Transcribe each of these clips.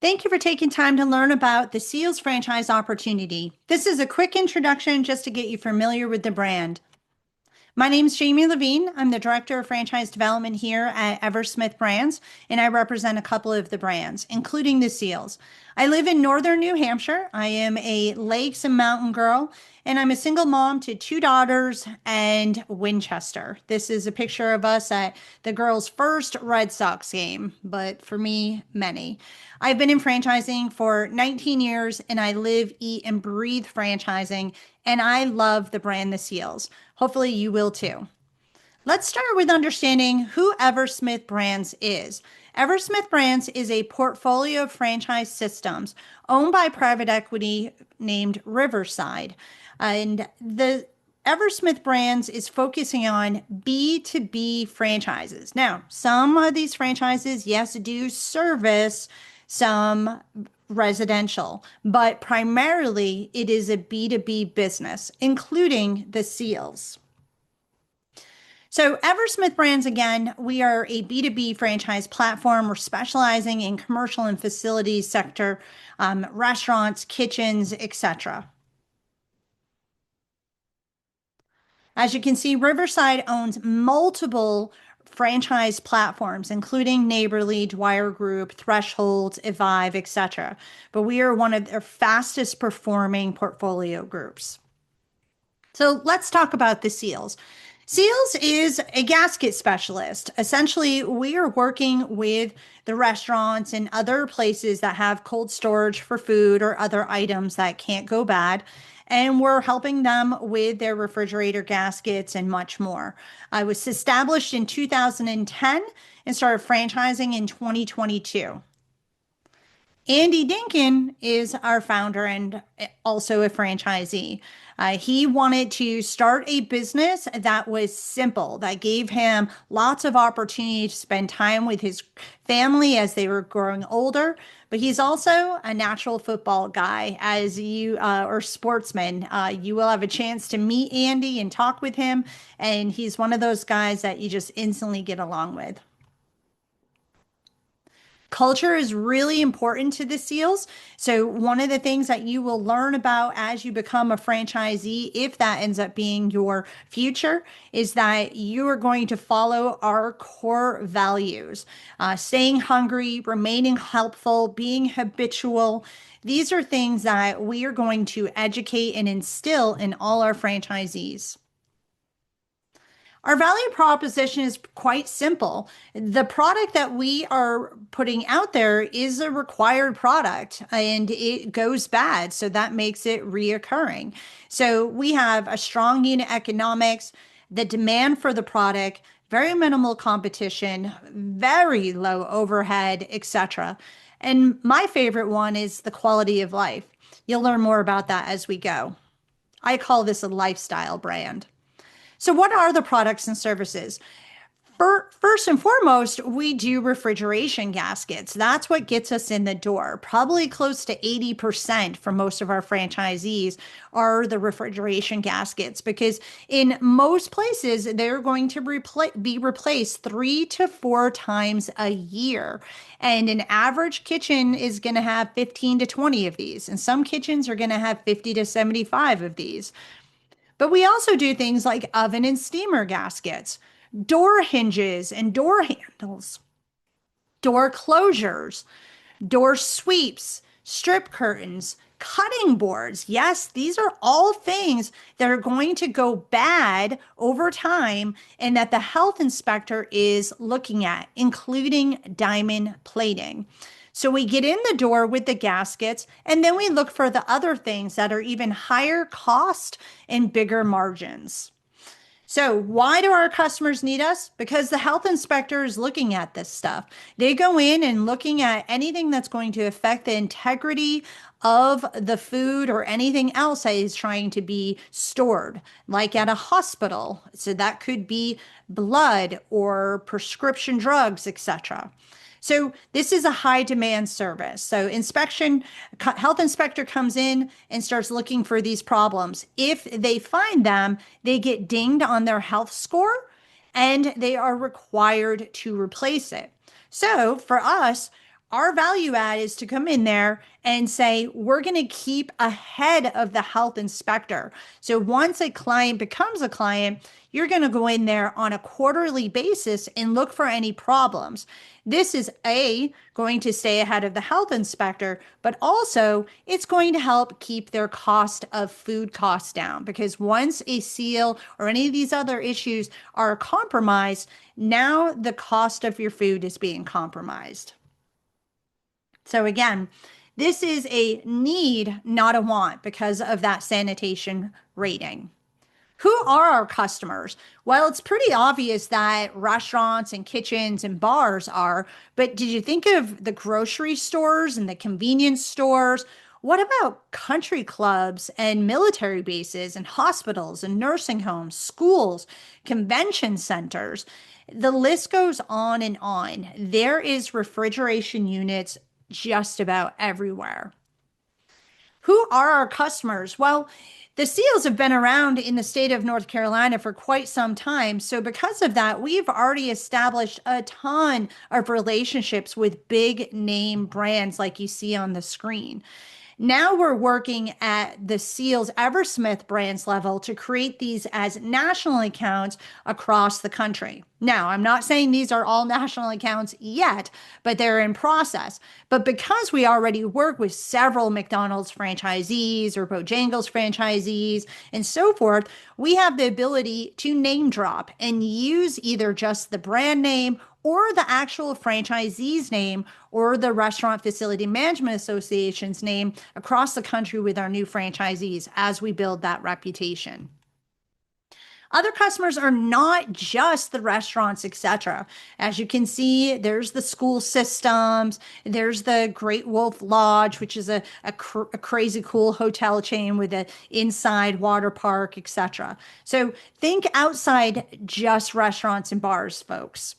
Thank you for taking time to learn about the SEALS franchise opportunity. This is a quick introduction just to get you familiar with the brand. My name is Jamie Levine. I'm the Director of Franchise Development here at Eversmith Brands, and I represent a couple of the brands, including the SEALs. I live in northern New Hampshire. I am a lakes and mountain girl, and I'm a single mom to two daughters and Winchester. This is a picture of us at the girls' first Red Sox game, but for me, many. I've been in franchising for 19 years, and I live, eat, and breathe franchising, and I love the brand The SEALs. Hopefully you will too. Let's start with understanding who Eversmith Brands is. Eversmith Brands is a portfolio of franchise systems owned by private equity named Riverside. And the Eversmith Brands is focusing on B2B franchises. Now, some of these franchises, yes, do service some residential, but primarily it is a B2B business, including the SEALs. So, Eversmith Brands, again, we are a B2B franchise platform. We're specializing in commercial and facilities sector, restaurants, kitchens, etc. As you can see, Riverside owns multiple franchise platforms, including Neighborly, Dwyer Group, Thresholds, Evive, etc. But we are one of their fastest performing portfolio groups. So let's talk about the SEALs. SEALS is a gasket specialist. Essentially, we are working with the restaurants and other places that have cold storage for food or other items that can't go bad. And we're helping them with their refrigerator gaskets and much more. I was established in 2010 and started franchising in 2022. Andy Dinkin is our founder and also a franchisee. He wanted to start a business that was simple, that gave him lots of opportunity to spend time with his family as they were growing older. But he's also a natural football guy, as you or sportsman. You will have a chance to meet Andy and talk with him, and he's one of those guys that you just instantly get along with. Culture is really important to the SEALs. So, one of the things that you will learn about as you become a franchisee, if that ends up being your future, is that you are going to follow our core values staying hungry, remaining helpful, being habitual. These are things that we are going to educate and instill in all our franchisees. Our value proposition is quite simple. The product that we are putting out there is a required product and it goes bad. So that makes it reoccurring. So we have a strong unit economics, the demand for the product, very minimal competition, very low overhead, etc. And my favorite one is the quality of life. You'll learn more about that as we go. I call this a lifestyle brand. So, what are the products and services? First and foremost, we do refrigeration gaskets. That's what gets us in the door. Probably close to 80% for most of our franchisees are the refrigeration gaskets because in most places, they're going to be replaced 3 to 4 times a year. And an average kitchen is going to have 15 to 20 of these. And some kitchens are going to have 50 to 75 of these. But we also do things like oven and steamer gaskets, door hinges and door handles, door closures, door sweeps, strip curtains, cutting boards. Yes, these are all things that are going to go bad over time and that the health inspector is looking at, including diamond plating. So we get in the door with the gaskets and then we look for the other things that are even higher cost and bigger margins. So why do our customers need us? Because the health inspector is looking at this stuff. They go in and looking at anything that's going to affect the integrity of the food or anything else that is trying to be stored, like at a hospital. So that could be blood or prescription drugs, etc. So this is a high demand service. So health inspector comes in and starts looking for these problems. If they find them, they get dinged on their health score and they are required to replace it. So for us, Our value add is to come in there and say, we're going to keep ahead of the health inspector. So once a client becomes a client, you're going to go in there on a quarterly basis and look for any problems. This is going to stay ahead of the health inspector, but also it's going to help keep their cost of food costs down, because once a seal or any of these other issues are compromised, now the cost of your food is being compromised. So again, this is a need, not a want, because of that sanitation rating. Who are our customers? Well, it's pretty obvious that restaurants and kitchens and bars are, but did you think of the grocery stores and the convenience stores? What about country clubs and military bases and hospitals and nursing homes, schools, convention centers? The list goes on and on. There is refrigeration units just about everywhere. Who are our customers? Well, the SEALs have been around in the state of North Carolina for quite some time. So, because of that, we've already established a ton of relationships with big name brands like you see on the screen. Now we're working at the SEALS Eversmith brands level to create these as national accounts across the country. Now, I'm not saying these are all national accounts yet, but they're in process. But because we already work with several McDonald's franchisees or Bojangles franchisees and so forth, we have the ability to name drop and use either just the brand name or the actual franchisee's name or the Restaurant Facility Management Association's name across the country with our new franchisees as we build that reputation. Other customers are not just the restaurants, etc. As you can see, there's the school systems, there's the Great Wolf Lodge, which is a crazy cool hotel chain with an inside water park, etc. So think outside just restaurants and bars, folks.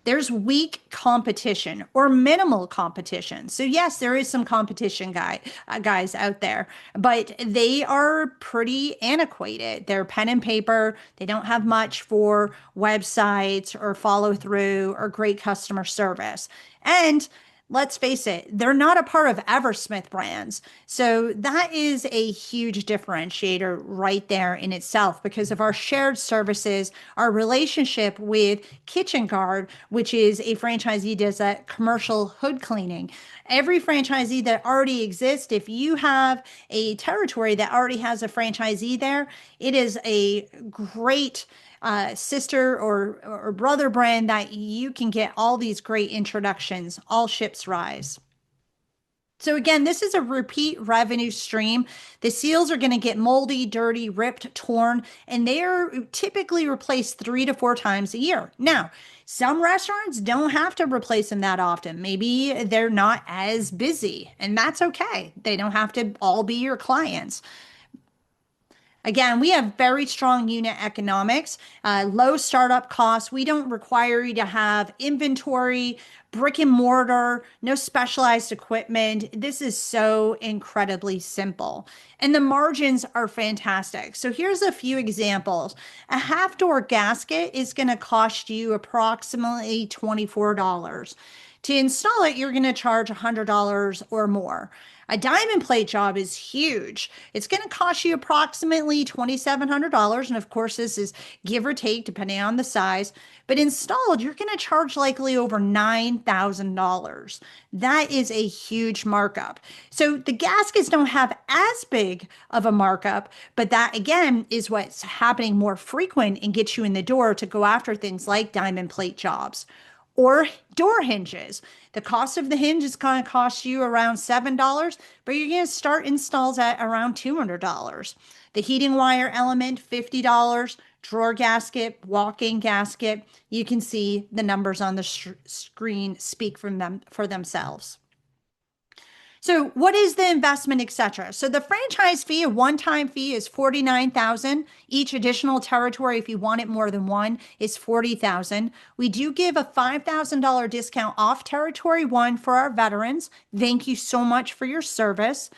There's weak competition or minimal competition. So yes, there is some competition guys out there, but they are pretty antiquated. They're pen and paper. They don't have much for websites or follow through or great customer service. And let's face it, they're not a part of Eversmith brands. So that is a huge differentiator right there in itself because of our shared services, our relationship with Kitchen Guard, which is a franchisee does that commercial hood cleaning. Every franchisee that already exists, if you have a territory that already has a franchisee there, it is a great sister or brother brand that you can get all these great introductions. All ships rise. So again, this is a repeat revenue stream. The seals are going to get moldy, dirty, ripped, torn, and they are typically replaced 3 to 4 times a year. Now, some restaurants don't have to replace them that often. Maybe they're not as busy, and that's okay. They don't have to all be your clients. Again, we have very strong unit economics, low startup costs. We don't require you to have inventory, brick and mortar, no specialized equipment. This is so incredibly simple. And the margins are fantastic. So here's a few examples. A half door gasket is going to cost you approximately $24. To install it, you're going to charge $100 or more. A diamond plate job is huge. It's going to cost you approximately $2,700. And of course, this is give or take depending on the size. But installed, you're going to charge likely over $9,000. That is a huge markup. So the gaskets don't have as big of a markup, but that again is what's happening more frequent and gets you in the door to go after things like diamond plate jobs. Or door hinges. The cost of the hinge is going to cost you around $7, but you're going to start installs at around $200. The heating wire element, $50. Drawer gasket, walk-in gasket. You can see the numbers on the screen speak for themselves. So what is the investment, etc.? So the franchise fee, a one-time fee is $49,000. Each additional territory, if you want it more than one, is $40,000. We do give a $5,000 discount off territory one for our veterans. Thank you so much for your service.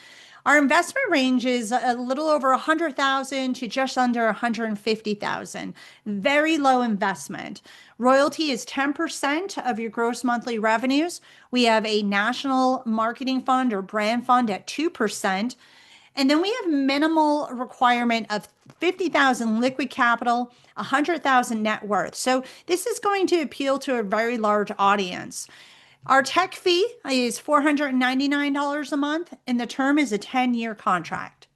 Our investment range is a little over 100,000 to just under 150,000. Very low investment. Royalty is 10% of your gross monthly revenues. We have a national marketing fund or brand fund at 2%. And then we have minimal requirement of 50,000 liquid capital, 100,000 net worth. So this is going to appeal to a very large audience. Our tech fee is $499 a month, and the term is a 10-year contract.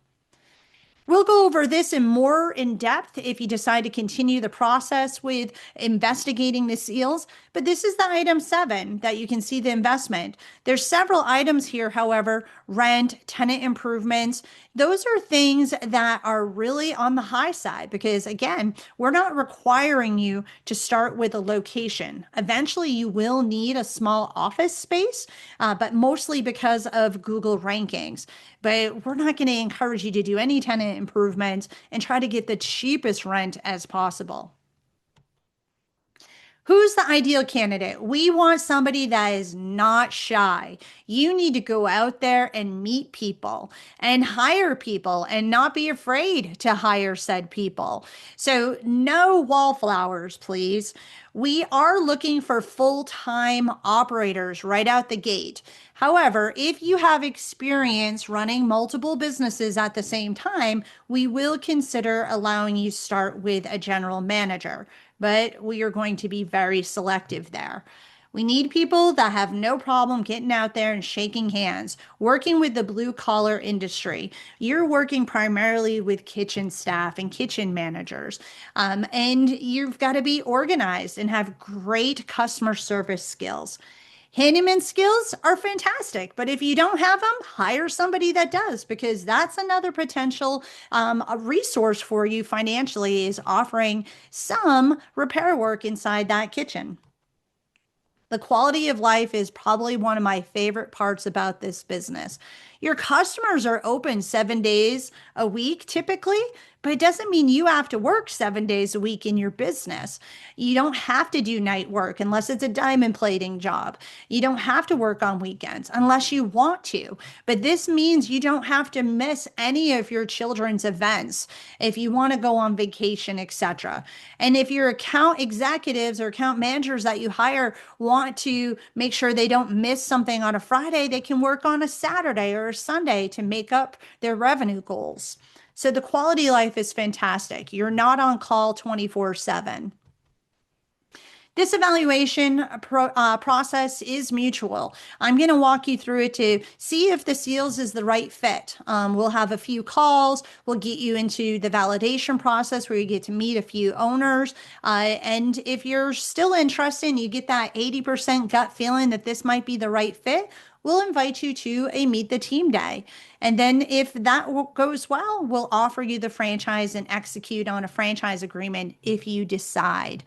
We'll go over this in more in depth if you decide to continue the process with investigating the seals. But this is the item 7 that you can see the investment. There's several items here, however, rent, tenant improvements. Those are things that are really on the high side because, again, we're not requiring you to start with a location. Eventually, you will need a small office space, but mostly because of Google rankings. But we're not going to encourage you to do any tenant improvements and try to get the cheapest rent as possible. Who's the ideal candidate? We want somebody that is not shy. You need to go out there and meet people and hire people and not be afraid to hire said people. So, no wallflowers, please. We are looking for full-time operators right out the gate. However, if you have experience running multiple businesses at the same time, we will consider allowing you to start with a general manager, but we are going to be very selective there. We need people that have no problem getting out there and shaking hands, working with the blue collar industry. You're working primarily with kitchen staff and kitchen managers, and you've got to be organized and have great customer service skills. Handyman skills are fantastic, but if you don't have them, hire somebody that does because that's another potential a resource for you financially is offering some repair work inside that kitchen. The quality of life is probably one of my favorite parts about this business. Your customers are open 7 days a week typically, but it doesn't mean you have to work 7 days a week in your business. You don't have to do night work unless it's a diamond plating job. You don't have to work on weekends unless you want to. But this means you don't have to miss any of your children's events if you want to go on vacation, etc. And if your account executives or account managers that you hire want to make sure they don't miss something on a Friday, they can work on a Saturday or a Sunday to make up their revenue goals. So the quality of life is fantastic. You're not on call 24/7. This evaluation process is mutual. I'm going to walk you through it to see if the SEALS is the right fit. We'll have a few calls. We'll get you into the validation process where you get to meet a few owners. And if you're still interested and you get that 80% gut feeling that this might be the right fit, we'll invite you to a meet the team day. And then if that goes well, we'll offer you the franchise and execute on a franchise agreement if you decide.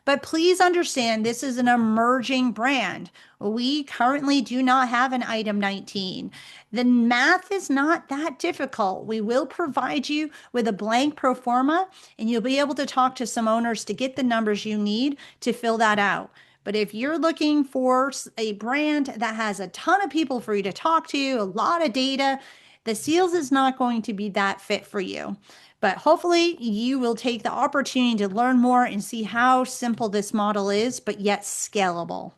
But please understand, this is an emerging brand. We currently do not have an item 19. The math is not that difficult. We will provide you with a blank pro forma, and you'll be able to talk to some owners to get the numbers you need to fill that out. But if you're looking for a brand that has a ton of people for you to talk to, a lot of data, the SEALS is not going to be that fit for you. But hopefully you will take the opportunity to learn more and see how simple this model is, but yet scalable.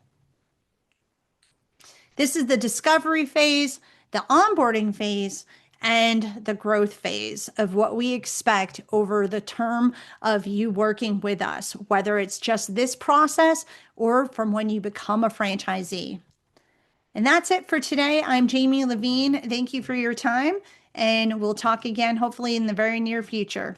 This is the discovery phase, the onboarding phase, and the growth phase of what we expect over the term of you working with us, whether it's just this process or from when you become a franchisee. And that's it for today. I'm Jamie Levine. Thank you for your time, and we'll talk again hopefully in the very near future.